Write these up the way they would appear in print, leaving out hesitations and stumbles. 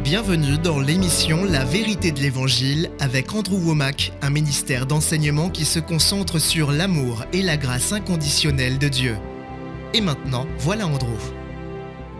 Bienvenue dans l'émission La vérité de l'Évangile avec Andrew Wommack, un ministère d'enseignement qui se concentre sur l'amour et la grâce inconditionnelle de Dieu. Et maintenant, voilà Andrew.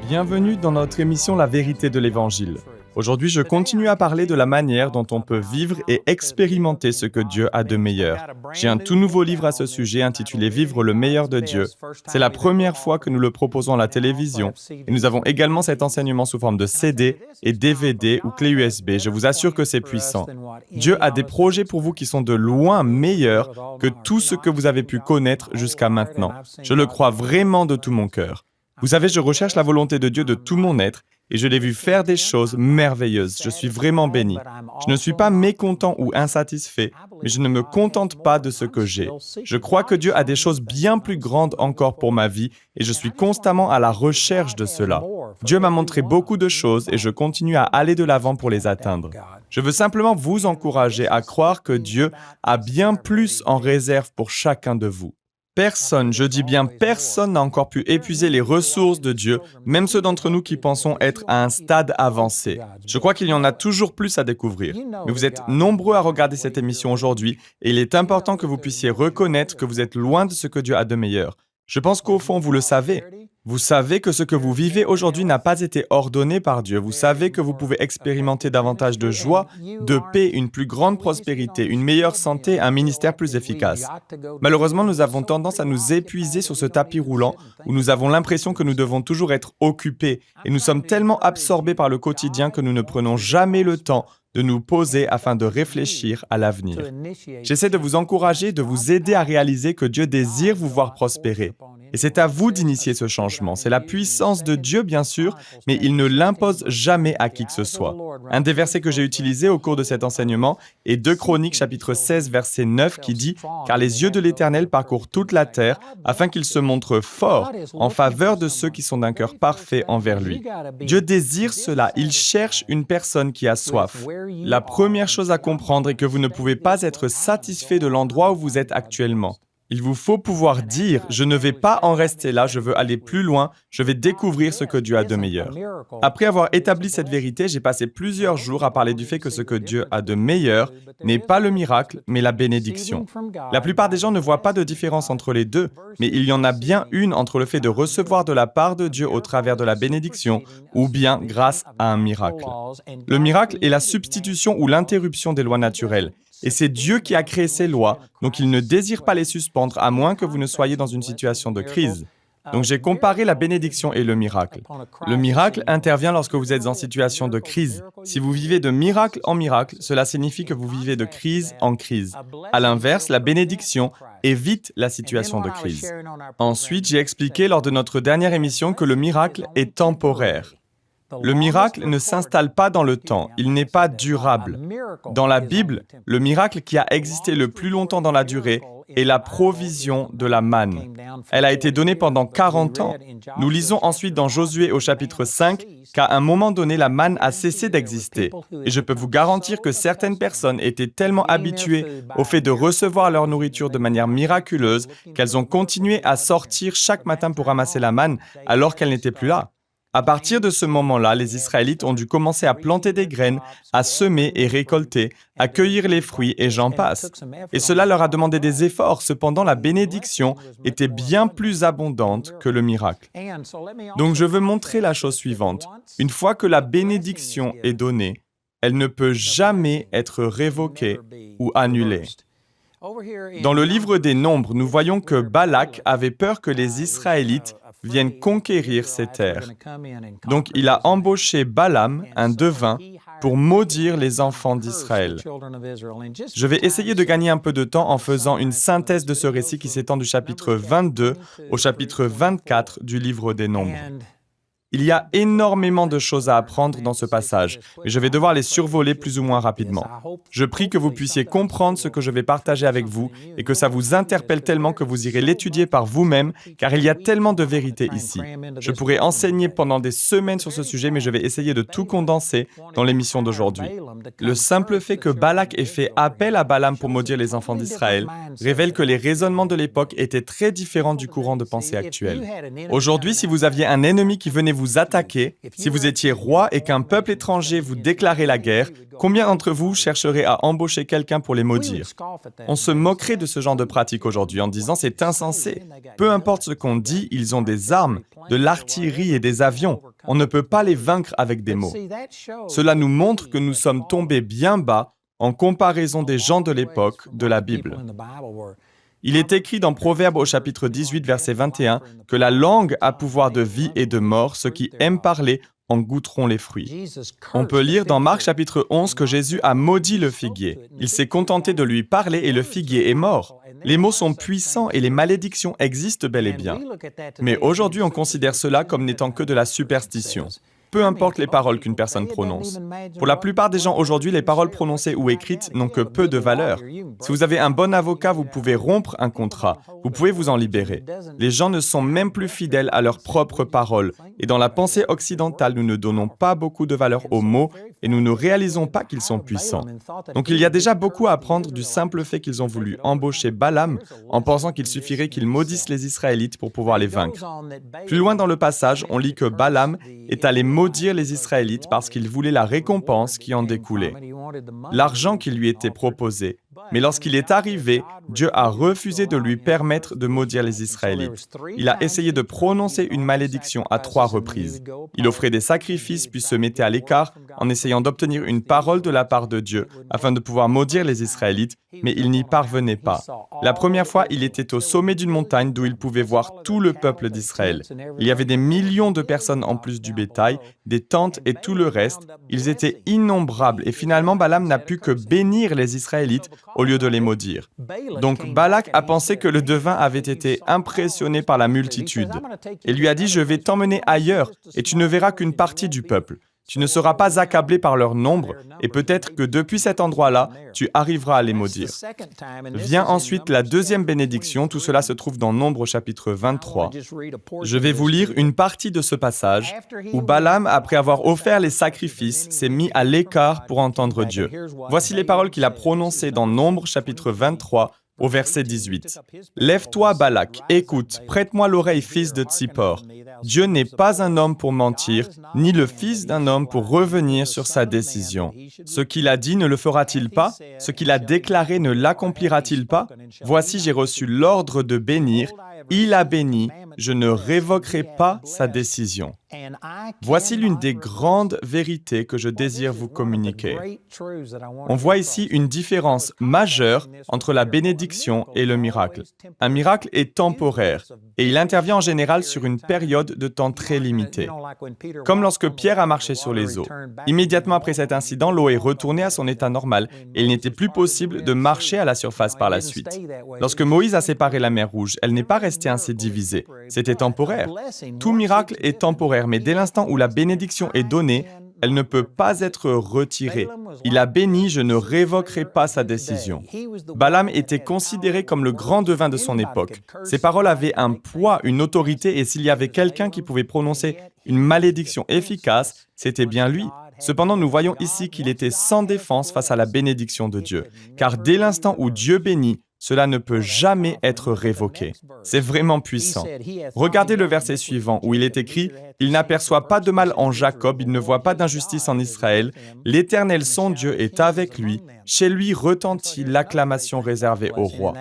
Bienvenue dans notre émission La vérité de l'Évangile. Aujourd'hui, je continue à parler de la manière dont on peut vivre et expérimenter ce que Dieu a de meilleur. J'ai un tout nouveau livre à ce sujet intitulé « Vivre le meilleur de Dieu ». C'est la première fois que nous le proposons à la télévision et nous avons également cet enseignement sous forme de CD et DVD ou clé USB. Je vous assure que c'est puissant. Dieu a des projets pour vous qui sont de loin meilleurs que tout ce que vous avez pu connaître jusqu'à maintenant. Je le crois vraiment de tout mon cœur. Vous savez, je recherche la volonté de Dieu de tout mon être et je l'ai vu faire des choses merveilleuses. Je suis vraiment béni. Je ne suis pas mécontent ou insatisfait, mais je ne me contente pas de ce que j'ai. Je crois que Dieu a des choses bien plus grandes encore pour ma vie et je suis constamment à la recherche de cela. Dieu m'a montré beaucoup de choses et je continue à aller de l'avant pour les atteindre. Je veux simplement vous encourager à croire que Dieu a bien plus en réserve pour chacun de vous. Personne, je dis bien personne n'a encore pu épuiser les ressources de Dieu, même ceux d'entre nous qui pensons être à un stade avancé. Je crois qu'il y en a toujours plus à découvrir. Mais vous êtes nombreux à regarder cette émission aujourd'hui et il est important que vous puissiez reconnaître que vous êtes loin de ce que Dieu a de meilleur. Je pense qu'au fond, vous le savez. Vous savez que ce que vous vivez aujourd'hui n'a pas été ordonné par Dieu. Vous savez que vous pouvez expérimenter davantage de joie, de paix, une plus grande prospérité, une meilleure santé, un ministère plus efficace. Malheureusement, nous avons tendance à nous épuiser sur ce tapis roulant où nous avons l'impression que nous devons toujours être occupés et nous sommes tellement absorbés par le quotidien que nous ne prenons jamais le temps de nous poser afin de réfléchir à l'avenir. J'essaie de vous encourager, de vous aider à réaliser que Dieu désire vous voir prospérer. Et c'est à vous d'initier ce changement. C'est la puissance de Dieu, bien sûr, mais il ne l'impose jamais à qui que ce soit. Un des versets que j'ai utilisé au cours de cet enseignement est 2 Chroniques, chapitre 16, verset 9, qui dit « Car les yeux de l'Éternel parcourent toute la terre, afin qu'il se montre fort en faveur de ceux qui sont d'un cœur parfait envers lui. » Dieu désire cela. Il cherche une personne qui a soif. La première chose à comprendre est que vous ne pouvez pas être satisfait de l'endroit où vous êtes actuellement. Il vous faut pouvoir dire « Je ne vais pas en rester là, je veux aller plus loin, je vais découvrir ce que Dieu a de meilleur. » Après avoir établi cette vérité, j'ai passé plusieurs jours à parler du fait que ce que Dieu a de meilleur n'est pas le miracle, mais la bénédiction. La plupart des gens ne voient pas de différence entre les deux, mais il y en a bien une entre le fait de recevoir de la part de Dieu au travers de la bénédiction ou bien grâce à un miracle. Le miracle est la substitution ou l'interruption des lois naturelles. Et c'est Dieu qui a créé ces lois, donc il ne désire pas les suspendre à moins que vous ne soyez dans une situation de crise. Donc j'ai comparé la bénédiction et le miracle. Le miracle intervient lorsque vous êtes en situation de crise. Si vous vivez de miracle en miracle, cela signifie que vous vivez de crise en crise. À l'inverse, la bénédiction évite la situation de crise. Ensuite, j'ai expliqué lors de notre dernière émission que le miracle est temporaire. Le miracle ne s'installe pas dans le temps, il n'est pas durable. Dans la Bible, le miracle qui a existé le plus longtemps dans la durée est la provision de la manne. Elle a été donnée pendant 40 ans. Nous lisons ensuite dans Josué au chapitre 5 qu'à un moment donné, la manne a cessé d'exister. Et je peux vous garantir que certaines personnes étaient tellement habituées au fait de recevoir leur nourriture de manière miraculeuse qu'elles ont continué à sortir chaque matin pour ramasser la manne alors qu'elle n'était plus là. À partir de ce moment-là, les Israélites ont dû commencer à planter des graines, à semer et récolter, à cueillir les fruits et j'en passe. Et cela leur a demandé des efforts, cependant la bénédiction était bien plus abondante que le miracle. Donc je veux montrer la chose suivante. Une fois que la bénédiction est donnée, elle ne peut jamais être révoquée ou annulée. Dans le livre des Nombres, nous voyons que Balak avait peur que les Israélites viennent conquérir ces terres. Donc il a embauché Balaam, un devin, pour maudire les enfants d'Israël. Je vais essayer de gagner un peu de temps en faisant une synthèse de ce récit qui s'étend du chapitre 22 au chapitre 24 du livre des Nombres. Il y a énormément de choses à apprendre dans ce passage, mais je vais devoir les survoler plus ou moins rapidement. Je prie que vous puissiez comprendre ce que je vais partager avec vous et que ça vous interpelle tellement que vous irez l'étudier par vous-même, car il y a tellement de vérité ici. Je pourrais enseigner pendant des semaines sur ce sujet, mais je vais essayer de tout condenser dans l'émission d'aujourd'hui. Le simple fait que Balak ait fait appel à Balaam pour maudire les enfants d'Israël révèle que les raisonnements de l'époque étaient très différents du courant de pensée actuel. Aujourd'hui, si vous aviez un ennemi qui venait vous vous attaquait, si vous étiez roi et qu'un peuple étranger vous déclarait la guerre, combien d'entre vous chercheraient à embaucher quelqu'un pour les maudire? On se moquerait de ce genre de pratique aujourd'hui en disant c'est insensé. Peu importe ce qu'on dit, ils ont des armes, de l'artillerie et des avions. On ne peut pas les vaincre avec des mots. Cela nous montre que nous sommes tombés bien bas en comparaison des gens de l'époque de la Bible. Il est écrit dans Proverbes au chapitre 18, verset 21, que la langue a pouvoir de vie et de mort, ceux qui aiment parler en goûteront les fruits. On peut lire dans Marc chapitre 11 que Jésus a maudit le figuier. Il s'est contenté de lui parler et le figuier est mort. Les mots sont puissants et les malédictions existent bel et bien. Mais aujourd'hui, on considère cela comme n'étant que de la superstition. Peu importe les paroles qu'une personne prononce. Pour la plupart des gens aujourd'hui, les paroles prononcées ou écrites n'ont que peu de valeur. Si vous avez un bon avocat, vous pouvez rompre un contrat. Vous pouvez vous en libérer. Les gens ne sont même plus fidèles à leurs propres paroles. Et dans la pensée occidentale, nous ne donnons pas beaucoup de valeur aux mots et nous ne réalisons pas qu'ils sont puissants. Donc il y a déjà beaucoup à apprendre du simple fait qu'ils ont voulu embaucher Balaam en pensant qu'il suffirait qu'ils maudissent les Israélites pour pouvoir les vaincre. Plus loin dans le passage, on lit que Balaam est allé maudire les Israélites parce qu'il voulait la récompense qui en découlait, l'argent qui lui était proposé. Mais lorsqu'il est arrivé, Dieu a refusé de lui permettre de maudire les Israélites. Il a essayé de prononcer une malédiction à 3 reprises. Il offrait des sacrifices puis se mettait à l'écart en essayant d'obtenir une parole de la part de Dieu afin de pouvoir maudire les Israélites, mais il n'y parvenait pas. La première fois, il était au sommet d'une montagne d'où il pouvait voir tout le peuple d'Israël. Il y avait des millions de personnes en plus du bétail, des tentes et tout le reste. Ils étaient innombrables et finalement Balaam n'a pu que bénir les Israélites au lieu de les maudire. Donc Balak a pensé que le devin avait été impressionné par la multitude et lui a dit « Je vais t'emmener ailleurs et tu ne verras qu'une partie du peuple. Tu ne seras pas accablé par leur nombre et peut-être que depuis cet endroit-là, tu arriveras à les maudire. » Vient ensuite la deuxième bénédiction, tout cela se trouve dans Nombre chapitre 23. Je vais vous lire une partie de ce passage où Balaam, après avoir offert les sacrifices, s'est mis à l'écart pour entendre Dieu. Voici les paroles qu'il a prononcées dans Nombre chapitre 23 au verset 18. « Lève-toi, Balak, écoute, prête-moi l'oreille, fils de Tsippor. Dieu n'est pas un homme pour mentir, ni le fils d'un homme pour revenir sur sa décision. Ce qu'il a dit ne le fera-t-il pas? Ce qu'il a déclaré ne l'accomplira-t-il pas? Voici, j'ai reçu l'ordre de bénir. Il a béni, je ne révoquerai pas sa décision. » Voici l'une des grandes vérités que je désire vous communiquer. On voit ici une différence majeure entre la bénédiction et le miracle. Un miracle est temporaire et il intervient en général sur une période de temps très limitée. Comme lorsque Pierre a marché sur les eaux. Immédiatement après cet incident, l'eau est retournée à son état normal et il n'était plus possible de marcher à la surface par la suite. Lorsque Moïse a séparé la mer Rouge, elle n'est pas restée ainsi divisée. C'était temporaire. Tout miracle est temporaire, mais dès l'instant où la bénédiction est donnée, elle ne peut pas être retirée. Il a béni, je ne révoquerai pas sa décision. Balaam était considéré comme le grand devin de son époque. Ses paroles avaient un poids, une autorité, et s'il y avait quelqu'un qui pouvait prononcer une malédiction efficace, c'était bien lui. Cependant, nous voyons ici qu'il était sans défense face à la bénédiction de Dieu. Car dès l'instant où Dieu bénit, cela ne peut jamais être révoqué. C'est vraiment puissant. Regardez le verset suivant où il est écrit « Il n'aperçoit pas de mal en Jacob, il ne voit pas d'injustice en Israël. L'Éternel son Dieu est avec lui. Chez lui retentit l'acclamation réservée au roi. »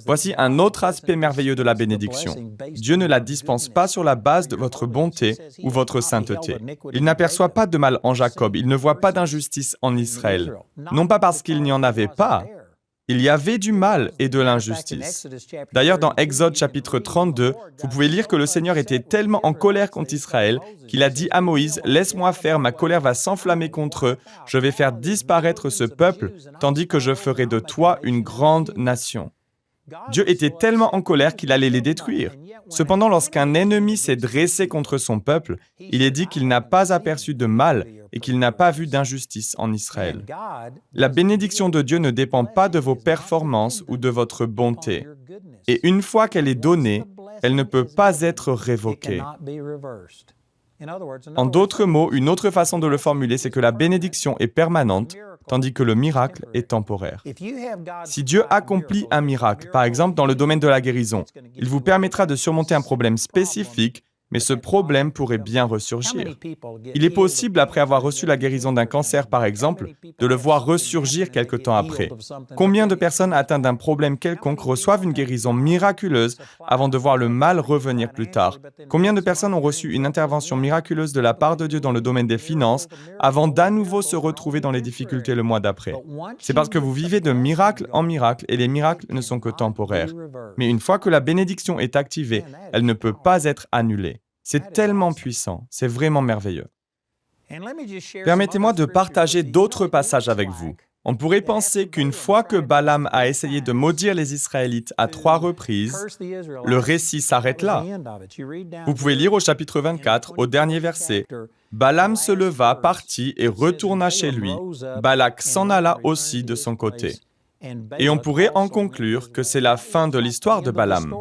Voici un autre aspect merveilleux de la bénédiction. Dieu ne la dispense pas sur la base de votre bonté ou votre sainteté. Il n'aperçoit pas de mal en Jacob, il ne voit pas d'injustice en Israël. Non pas parce qu'il n'y en avait pas, il y avait du mal et de l'injustice. D'ailleurs, dans Exode chapitre 32, vous pouvez lire que le Seigneur était tellement en colère contre Israël qu'il a dit à Moïse « Laisse-moi faire, ma colère va s'enflammer contre eux, je vais faire disparaître ce peuple, tandis que je ferai de toi une grande nation. » Dieu était tellement en colère qu'il allait les détruire. Cependant, lorsqu'un ennemi s'est dressé contre son peuple, il est dit qu'il n'a pas aperçu de mal et qu'il n'a pas vu d'injustice en Israël. La bénédiction de Dieu ne dépend pas de vos performances ou de votre bonté. Et une fois qu'elle est donnée, elle ne peut pas être révoquée. En d'autres mots, une autre façon de le formuler, c'est que la bénédiction est permanente, tandis que le miracle est temporaire. Si Dieu accomplit un miracle, par exemple dans le domaine de la guérison, il vous permettra de surmonter un problème spécifique, mais ce problème pourrait bien ressurgir. Il est possible, après avoir reçu la guérison d'un cancer par exemple, de le voir ressurgir quelque temps après. Combien de personnes atteintes d'un problème quelconque reçoivent une guérison miraculeuse avant de voir le mal revenir plus tard? Combien de personnes ont reçu une intervention miraculeuse de la part de Dieu dans le domaine des finances avant d'à nouveau se retrouver dans les difficultés le mois d'après? C'est parce que vous vivez de miracle en miracle et les miracles ne sont que temporaires. Mais une fois que la bénédiction est activée, elle ne peut pas être annulée. C'est tellement puissant, c'est vraiment merveilleux. Permettez-moi de partager d'autres passages avec vous. On pourrait penser qu'une fois que Balaam a essayé de maudire les Israélites à 3 reprises, le récit s'arrête là. Vous pouvez lire au chapitre 24, au dernier verset. Balaam se leva, partit et retourna chez lui. Balak s'en alla aussi de son côté. Et on pourrait en conclure que c'est la fin de l'histoire de Balaam.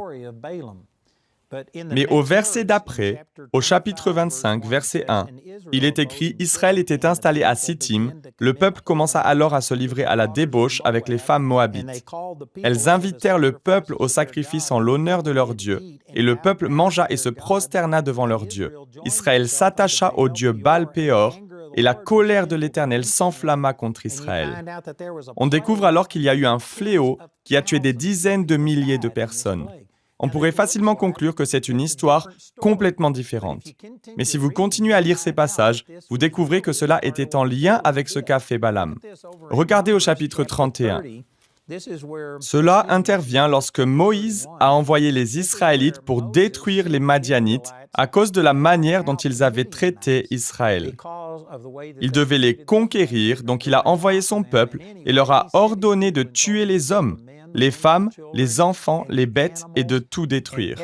Mais au verset d'après, au chapitre 25, verset 1, il est écrit « Israël était installé à Sittim, le peuple commença alors à se livrer à la débauche avec les femmes moabites. Elles invitèrent le peuple au sacrifice en l'honneur de leur Dieu, et le peuple mangea et se prosterna devant leur Dieu. Israël s'attacha au Dieu Baal-Péor, et la colère de l'Éternel s'enflamma contre Israël. » On découvre alors qu'il y a eu un fléau qui a tué des dizaines de milliers de personnes. On pourrait facilement conclure que c'est une histoire complètement différente. Mais si vous continuez à lire ces passages, vous découvrez que cela était en lien avec ce qu'a fait Balaam. Regardez au chapitre 31. Cela intervient lorsque Moïse a envoyé les Israélites pour détruire les Madianites à cause de la manière dont ils avaient traité Israël. Il devait les conquérir, donc il a envoyé son peuple et leur a ordonné de tuer les hommes, les femmes, les enfants, les bêtes et de tout détruire.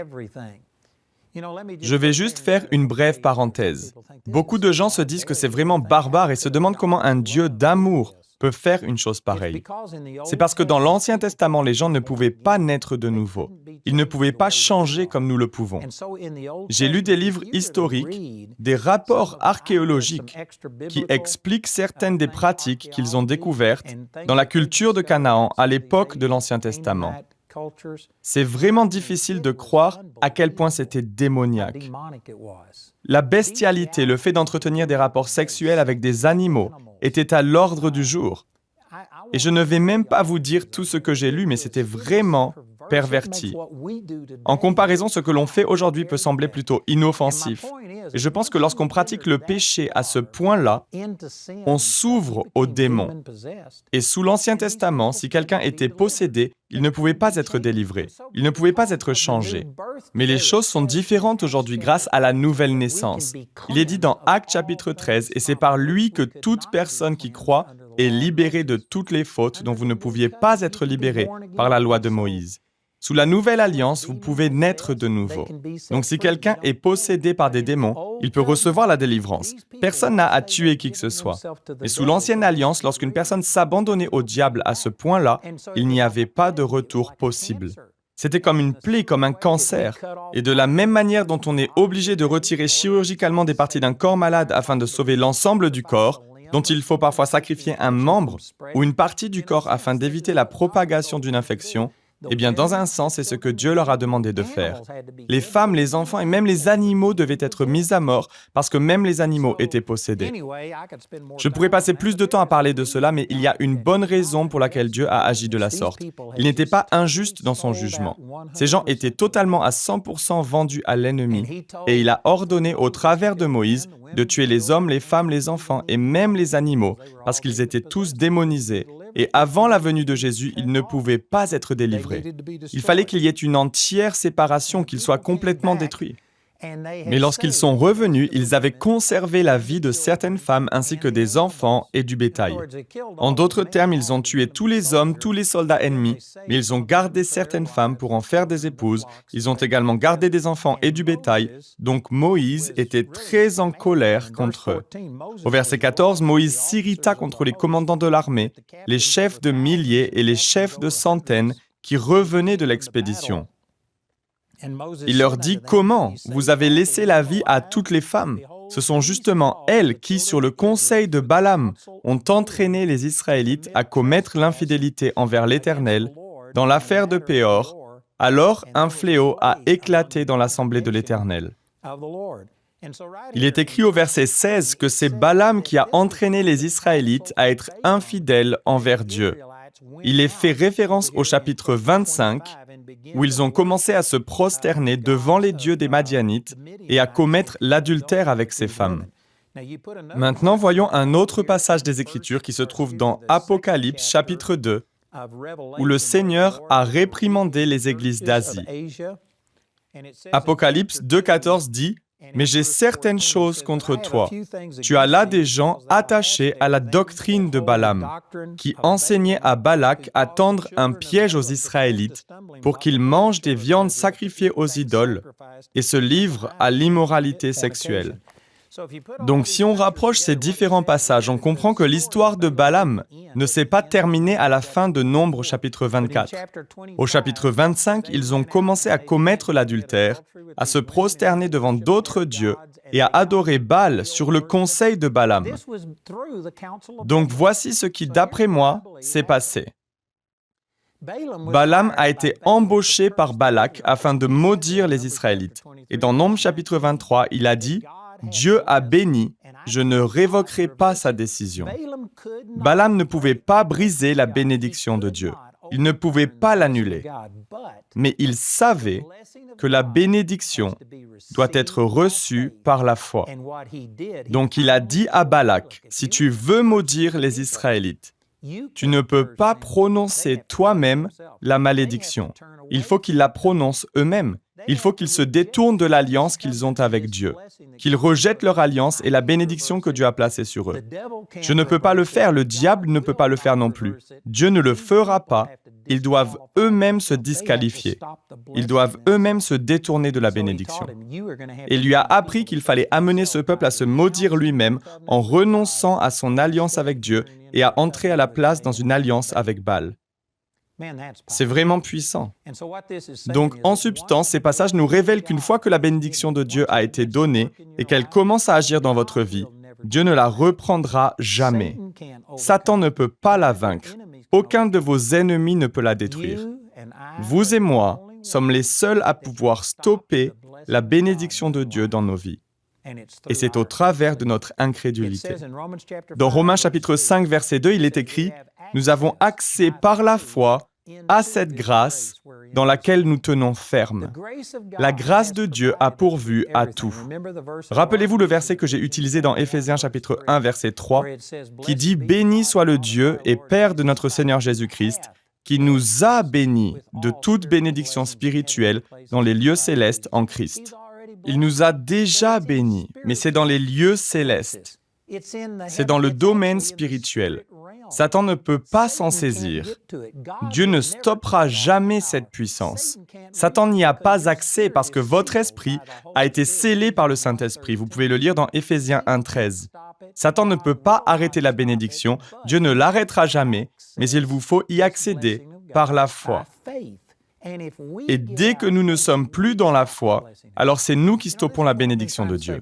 Je vais juste faire une brève parenthèse. Beaucoup de gens se disent que c'est vraiment barbare et se demandent comment un Dieu d'amour peut faire une chose pareille. C'est parce que dans l'Ancien Testament, les gens ne pouvaient pas naître de nouveau. Ils ne pouvaient pas changer comme nous le pouvons. J'ai lu des livres historiques, des rapports archéologiques qui expliquent certaines des pratiques qu'ils ont découvertes dans la culture de Canaan à l'époque de l'Ancien Testament. C'est vraiment difficile de croire à quel point c'était démoniaque. La bestialité, le fait d'entretenir des rapports sexuels avec des animaux, était à l'ordre du jour. Et je ne vais même pas vous dire tout ce que j'ai lu, mais c'était vraiment perverti. En comparaison, ce que l'on fait aujourd'hui peut sembler plutôt inoffensif. Et je pense que lorsqu'on pratique le péché à ce point-là, on s'ouvre aux démons. Et sous l'Ancien Testament, si quelqu'un était possédé, il ne pouvait pas être délivré. Il ne pouvait pas être changé. Mais les choses sont différentes aujourd'hui grâce à la nouvelle naissance. Il est dit dans Actes chapitre 13, et c'est par lui que toute personne qui croit est libérée de toutes les fautes dont vous ne pouviez pas être libérés par la loi de Moïse. Sous la nouvelle alliance, vous pouvez naître de nouveau. Donc si quelqu'un est possédé par des démons, il peut recevoir la délivrance. Personne n'a à tuer qui que ce soit. Mais sous l'ancienne alliance, lorsqu'une personne s'abandonnait au diable à ce point-là, il n'y avait pas de retour possible. C'était comme une plaie, comme un cancer. Et de la même manière dont on est obligé de retirer chirurgicalement des parties d'un corps malade afin de sauver l'ensemble du corps, dont il faut parfois sacrifier un membre ou une partie du corps afin d'éviter la propagation d'une infection, eh bien, dans un sens, c'est ce que Dieu leur a demandé de faire. Les femmes, les enfants et même les animaux devaient être mis à mort parce que même les animaux étaient possédés. Je pourrais passer plus de temps à parler de cela, mais il y a une bonne raison pour laquelle Dieu a agi de la sorte. Il n'était pas injuste dans son jugement. Ces gens étaient totalement à 100% vendus à l'ennemi et il a ordonné au travers de Moïse de tuer les hommes, les femmes, les enfants et même les animaux parce qu'ils étaient tous démonisés. Et avant la venue de Jésus, ils ne pouvaient pas être délivrés. Il fallait qu'il y ait une entière séparation, qu'ils soient complètement détruits. Mais lorsqu'ils sont revenus, ils avaient conservé la vie de certaines femmes ainsi que des enfants et du bétail. En d'autres termes, ils ont tué tous les hommes, tous les soldats ennemis, mais ils ont gardé certaines femmes pour en faire des épouses. Ils ont également gardé des enfants et du bétail. Donc Moïse était très en colère contre eux. Au verset 14, Moïse s'irrita contre les commandants de l'armée, les chefs de milliers et les chefs de centaines qui revenaient de l'expédition. Il leur dit « Comment ? Vous avez laissé la vie à toutes les femmes. Ce sont justement elles qui, sur le conseil de Balaam, ont entraîné les Israélites à commettre l'infidélité envers l'Éternel dans l'affaire de Péor. Alors, un fléau a éclaté dans l'assemblée de l'Éternel. » Il est écrit au verset 16 que c'est Balaam qui a entraîné les Israélites à être infidèles envers Dieu. Il est fait référence au chapitre 25, où ils ont commencé à se prosterner devant les dieux des Madianites et à commettre l'adultère avec ces femmes. Maintenant, voyons un autre passage des Écritures qui se trouve dans Apocalypse chapitre 2, où le Seigneur a réprimandé les églises d'Asie. Apocalypse 2,14 dit « Mais j'ai certaines choses contre toi. Tu as là des gens attachés à la doctrine de Balaam, qui enseignait à Balak à tendre un piège aux Israélites pour qu'ils mangent des viandes sacrifiées aux idoles et se livrent à l'immoralité sexuelle. » Donc si on rapproche ces différents passages, on comprend que l'histoire de Balaam ne s'est pas terminée à la fin de Nombre chapitre 24. Au chapitre 25, ils ont commencé à commettre l'adultère, à se prosterner devant d'autres dieux et à adorer Baal sur le conseil de Balaam. Donc voici ce qui, d'après moi, s'est passé. Balaam a été embauché par Balak afin de maudire les Israélites. Et dans Nombre chapitre 23, il a dit « Dieu a béni, je ne révoquerai pas sa décision. » Balaam ne pouvait pas briser la bénédiction de Dieu. Il ne pouvait pas l'annuler. Mais il savait que la bénédiction doit être reçue par la foi. Donc il a dit à Balak, « Si tu veux maudire les Israélites, tu ne peux pas prononcer toi-même la malédiction. Il faut qu'ils la prononcent eux-mêmes. Il faut qu'ils se détournent de l'alliance qu'ils ont avec Dieu, qu'ils rejettent leur alliance et la bénédiction que Dieu a placée sur eux. Je ne peux pas le faire, le diable ne peut pas le faire non plus. Dieu ne le fera pas. Ils doivent eux-mêmes se disqualifier. Ils doivent eux-mêmes se détourner de la bénédiction. Et il lui a appris qu'il fallait amener ce peuple à se maudire lui-même en renonçant à son alliance avec Dieu et à entrer à la place dans une alliance avec Baal. C'est vraiment puissant. Donc, en substance, ces passages nous révèlent qu'une fois que la bénédiction de Dieu a été donnée et qu'elle commence à agir dans votre vie, Dieu ne la reprendra jamais. Satan ne peut pas la vaincre. Aucun de vos ennemis ne peut la détruire. Vous et moi sommes les seuls à pouvoir stopper la bénédiction de Dieu dans nos vies. Et c'est au travers de notre incrédulité. Dans Romains chapitre 5, verset 2, il est écrit « Nous avons accès par la foi à cette grâce dans laquelle nous tenons ferme. La grâce de Dieu a pourvu à tout. » Rappelez-vous le verset que j'ai utilisé dans Éphésiens chapitre 1, verset 3, qui dit « Béni soit le Dieu et Père de notre Seigneur Jésus-Christ, qui nous a bénis de toute bénédiction spirituelle dans les lieux célestes en Christ. » Il nous a déjà bénis, mais c'est dans les lieux célestes. C'est dans le domaine spirituel. Satan ne peut pas s'en saisir. Dieu ne stoppera jamais cette puissance. Satan n'y a pas accès parce que votre esprit a été scellé par le Saint-Esprit. Vous pouvez le lire dans Éphésiens 1,13. Satan ne peut pas arrêter la bénédiction. Dieu ne l'arrêtera jamais, mais il vous faut y accéder par la foi. Et dès que nous ne sommes plus dans la foi, alors c'est nous qui stoppons la bénédiction de Dieu.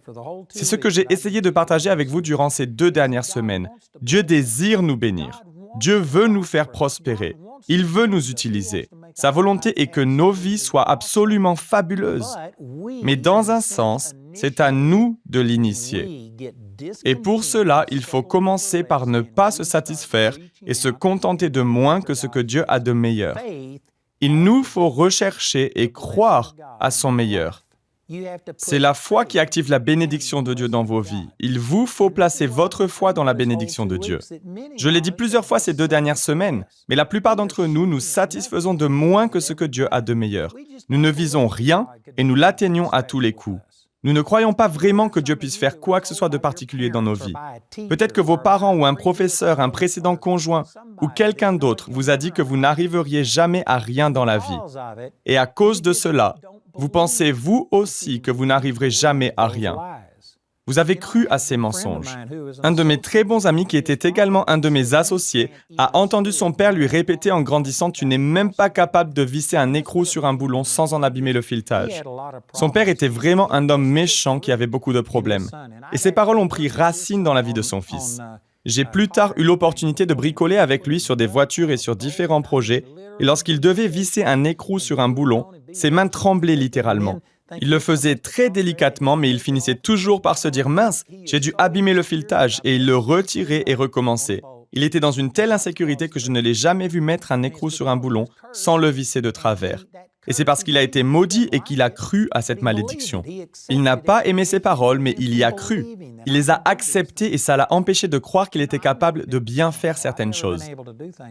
C'est ce que j'ai essayé de partager avec vous durant ces 2 dernières semaines. Dieu désire nous bénir. Dieu veut nous faire prospérer. Il veut nous utiliser. Sa volonté est que nos vies soient absolument fabuleuses. Mais dans un sens, c'est à nous de l'initier. Et pour cela, il faut commencer par ne pas se satisfaire et se contenter de moins que ce que Dieu a de meilleur. Il nous faut rechercher et croire à son meilleur. C'est la foi qui active la bénédiction de Dieu dans vos vies. Il vous faut placer votre foi dans la bénédiction de Dieu. Je l'ai dit plusieurs fois ces 2 dernières semaines, mais la plupart d'entre nous nous satisfaisons de moins que ce que Dieu a de meilleur. Nous ne visons rien et nous l'atteignons à tous les coups. Nous ne croyons pas vraiment que Dieu puisse faire quoi que ce soit de particulier dans nos vies. Peut-être que vos parents ou un professeur, un précédent conjoint ou quelqu'un d'autre vous a dit que vous n'arriveriez jamais à rien dans la vie. Et à cause de cela, vous pensez vous aussi que vous n'arriverez jamais à rien. Vous avez cru à ces mensonges. Un de mes très bons amis, qui était également un de mes associés, a entendu son père lui répéter en grandissant « Tu n'es même pas capable de visser un écrou sur un boulon sans en abîmer le filetage. » Son père était vraiment un homme méchant qui avait beaucoup de problèmes. Et ces paroles ont pris racine dans la vie de son fils. J'ai plus tard eu l'opportunité de bricoler avec lui sur des voitures et sur différents projets, et lorsqu'il devait visser un écrou sur un boulon, ses mains tremblaient littéralement. Il le faisait très délicatement, mais il finissait toujours par se dire « Mince, j'ai dû abîmer le filetage » et il le retirait et recommençait. Il était dans une telle insécurité que je ne l'ai jamais vu mettre un écrou sur un boulon sans le visser de travers. Et c'est parce qu'il a été maudit et qu'il a cru à cette malédiction. Il n'a pas aimé ses paroles, mais il y a cru. Il les a acceptées et ça l'a empêché de croire qu'il était capable de bien faire certaines choses.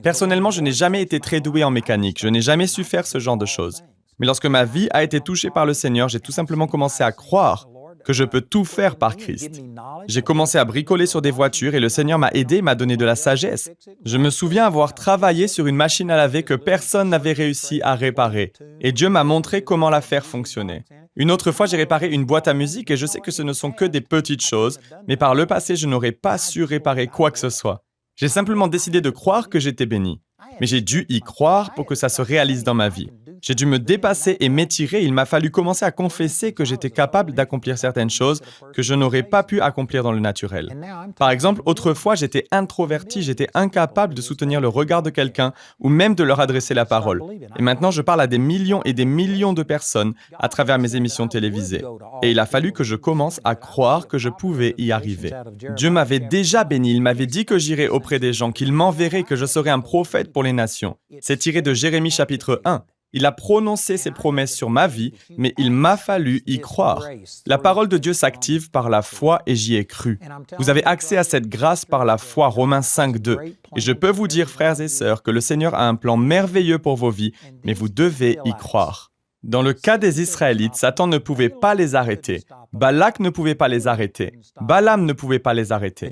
Personnellement, je n'ai jamais été très doué en mécanique. Je n'ai jamais su faire ce genre de choses. Mais lorsque ma vie a été touchée par le Seigneur, j'ai tout simplement commencé à croire que je peux tout faire par Christ. J'ai commencé à bricoler sur des voitures et le Seigneur m'a aidé et m'a donné de la sagesse. Je me souviens avoir travaillé sur une machine à laver que personne n'avait réussi à réparer. Et Dieu m'a montré comment la faire fonctionner. Une autre fois, j'ai réparé une boîte à musique et je sais que ce ne sont que des petites choses, mais par le passé, je n'aurais pas su réparer quoi que ce soit. J'ai simplement décidé de croire que j'étais béni. Mais j'ai dû y croire pour que ça se réalise dans ma vie. J'ai dû me dépasser et m'étirer. Il m'a fallu commencer à confesser que j'étais capable d'accomplir certaines choses que je n'aurais pas pu accomplir dans le naturel. Par exemple, autrefois, j'étais introverti, j'étais incapable de soutenir le regard de quelqu'un ou même de leur adresser la parole. Et maintenant, je parle à des millions et des millions de personnes à travers mes émissions télévisées. Et il a fallu que je commence à croire que je pouvais y arriver. Dieu m'avait déjà béni, il m'avait dit que j'irais auprès des gens, qu'il m'enverrait, que je serais un prophète pour les nations. C'est tiré de Jérémie chapitre 1. Il a prononcé ses promesses sur ma vie, mais il m'a fallu y croire. La parole de Dieu s'active par la foi et j'y ai cru. Vous avez accès à cette grâce par la foi, Romains 5:2. Et je peux vous dire, frères et sœurs, que le Seigneur a un plan merveilleux pour vos vies, mais vous devez y croire. Dans le cas des Israélites, Satan ne pouvait pas les arrêter. Balak ne pouvait pas les arrêter. Balaam ne pouvait pas les arrêter.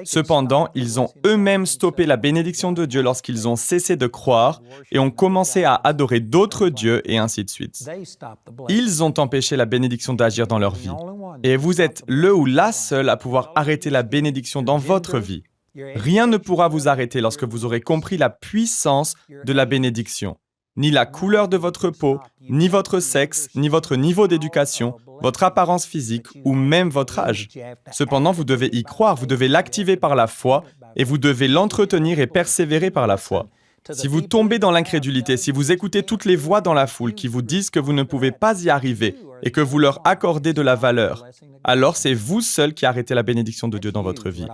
Cependant, ils ont eux-mêmes stoppé la bénédiction de Dieu lorsqu'ils ont cessé de croire et ont commencé à adorer d'autres dieux et ainsi de suite. Ils ont empêché la bénédiction d'agir dans leur vie. Et vous êtes le ou la seule à pouvoir arrêter la bénédiction dans votre vie. Rien ne pourra vous arrêter lorsque vous aurez compris la puissance de la bénédiction. Ni la couleur de votre peau, ni votre sexe, ni votre niveau d'éducation, votre apparence physique ou même votre âge. Cependant, vous devez y croire, vous devez l'activer par la foi et vous devez l'entretenir et persévérer par la foi. Si vous tombez dans l'incrédulité, si vous écoutez toutes les voix dans la foule qui vous disent que vous ne pouvez pas y arriver et que vous leur accordez de la valeur, alors c'est vous seul qui arrêtez la bénédiction de Dieu dans votre vie.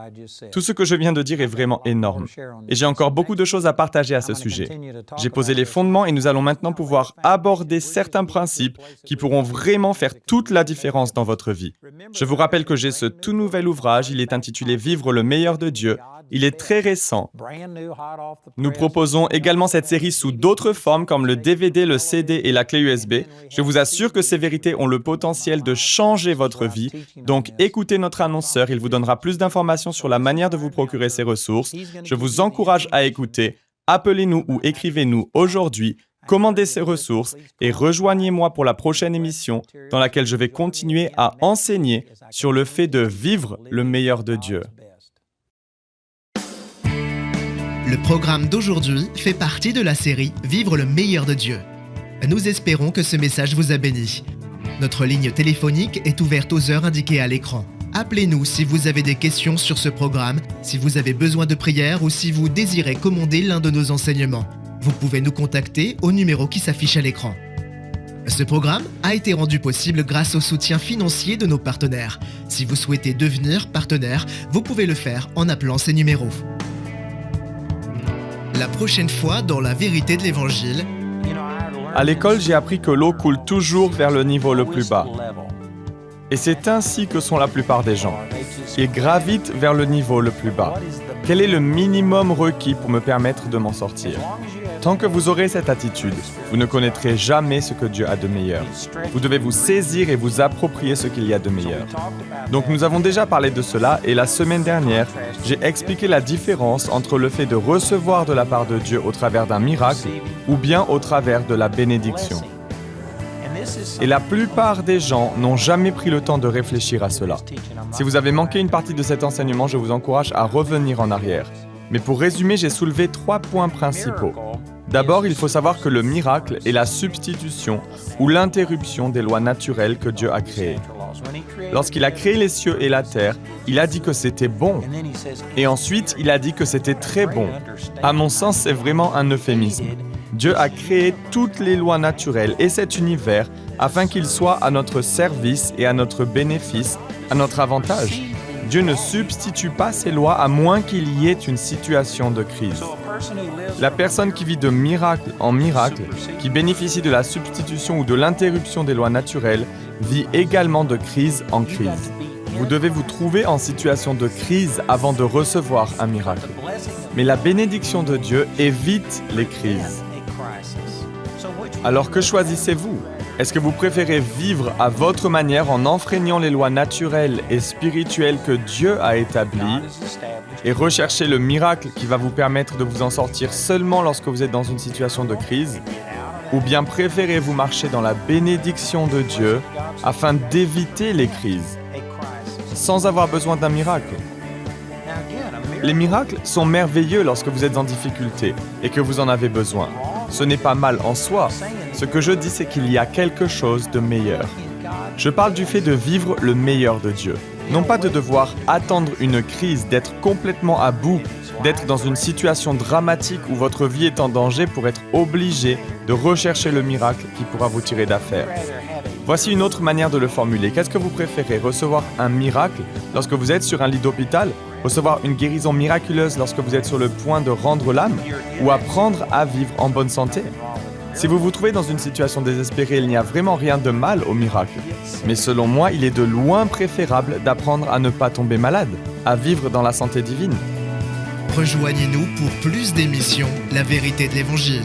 Tout ce que je viens de dire est vraiment énorme. Et j'ai encore beaucoup de choses à partager à ce sujet. J'ai posé les fondements et nous allons maintenant pouvoir aborder certains principes qui pourront vraiment faire toute la différence dans votre vie. Je vous rappelle que j'ai ce tout nouvel ouvrage, il est intitulé « Vivre le meilleur de Dieu ». Il est très récent. Nous proposons également cette série sous d'autres formes comme le DVD, le CD et la clé USB. Je vous assure que ces vérités ont le potentiel de changer votre vie. Donc, écoutez notre annonceur, il vous donnera plus d'informations sur la manière de vous procurer ces ressources. Je vous encourage à écouter. Appelez-nous ou écrivez-nous aujourd'hui. Commandez ces ressources et rejoignez-moi pour la prochaine émission dans laquelle je vais continuer à enseigner sur le fait de vivre le meilleur de Dieu. Le programme d'aujourd'hui fait partie de la série « Vivre le meilleur de Dieu ». Nous espérons que ce message vous a béni. Notre ligne téléphonique est ouverte aux heures indiquées à l'écran. Appelez-nous si vous avez des questions sur ce programme, si vous avez besoin de prière ou si vous désirez commander l'un de nos enseignements. Vous pouvez nous contacter au numéro qui s'affiche à l'écran. Ce programme a été rendu possible grâce au soutien financier de nos partenaires. Si vous souhaitez devenir partenaire, vous pouvez le faire en appelant ces numéros. La prochaine fois dans la vérité de l'Évangile. À l'école, j'ai appris que l'eau coule toujours vers le niveau le plus bas. Et c'est ainsi que sont la plupart des gens. Ils gravitent vers le niveau le plus bas. Quel est le minimum requis pour me permettre de m'en sortir ? Tant que vous aurez cette attitude, vous ne connaîtrez jamais ce que Dieu a de meilleur. Vous devez vous saisir et vous approprier ce qu'il y a de meilleur. Donc nous avons déjà parlé de cela et la semaine dernière, j'ai expliqué la différence entre le fait de recevoir de la part de Dieu au travers d'un miracle ou bien au travers de la bénédiction. Et la plupart des gens n'ont jamais pris le temps de réfléchir à cela. Si vous avez manqué une partie de cet enseignement, je vous encourage à revenir en arrière. Mais pour résumer, j'ai soulevé 3 points principaux. D'abord, il faut savoir que le miracle est la substitution ou l'interruption des lois naturelles que Dieu a créées. Lorsqu'il a créé les cieux et la terre, il a dit que c'était bon. Et ensuite, il a dit que c'était très bon. À mon sens, c'est vraiment un euphémisme. Dieu a créé toutes les lois naturelles et cet univers afin qu'il soit à notre service et à notre bénéfice, à notre avantage. Dieu ne substitue pas ses lois à moins qu'il y ait une situation de crise. La personne qui vit de miracle en miracle, qui bénéficie de la substitution ou de l'interruption des lois naturelles, vit également de crise en crise. Vous devez vous trouver en situation de crise avant de recevoir un miracle. Mais la bénédiction de Dieu évite les crises. Alors que choisissez-vous ? Est-ce que vous préférez vivre à votre manière en enfreignant les lois naturelles et spirituelles que Dieu a établies et rechercher le miracle qui va vous permettre de vous en sortir seulement lorsque vous êtes dans une situation de crise ? Ou bien préférez-vous marcher dans la bénédiction de Dieu afin d'éviter les crises, sans avoir besoin d'un miracle ? Les miracles sont merveilleux lorsque vous êtes en difficulté et que vous en avez besoin. Ce n'est pas mal en soi. Ce que je dis, c'est qu'il y a quelque chose de meilleur. Je parle du fait de vivre le meilleur de Dieu. Non pas de devoir attendre une crise, d'être complètement à bout, d'être dans une situation dramatique où votre vie est en danger pour être obligé de rechercher le miracle qui pourra vous tirer d'affaire. Voici une autre manière de le formuler. Qu'est-ce que vous préférez ? Recevoir un miracle lorsque vous êtes sur un lit d'hôpital ? Recevoir une guérison miraculeuse lorsque vous êtes sur le point de rendre l'âme ? Ou apprendre à vivre en bonne santé ? Si vous vous trouvez dans une situation désespérée, il n'y a vraiment rien de mal au miracle. Mais selon moi, il est de loin préférable d'apprendre à ne pas tomber malade, à vivre dans la santé divine. Rejoignez-nous pour plus d'émissions La vérité de l'Évangile.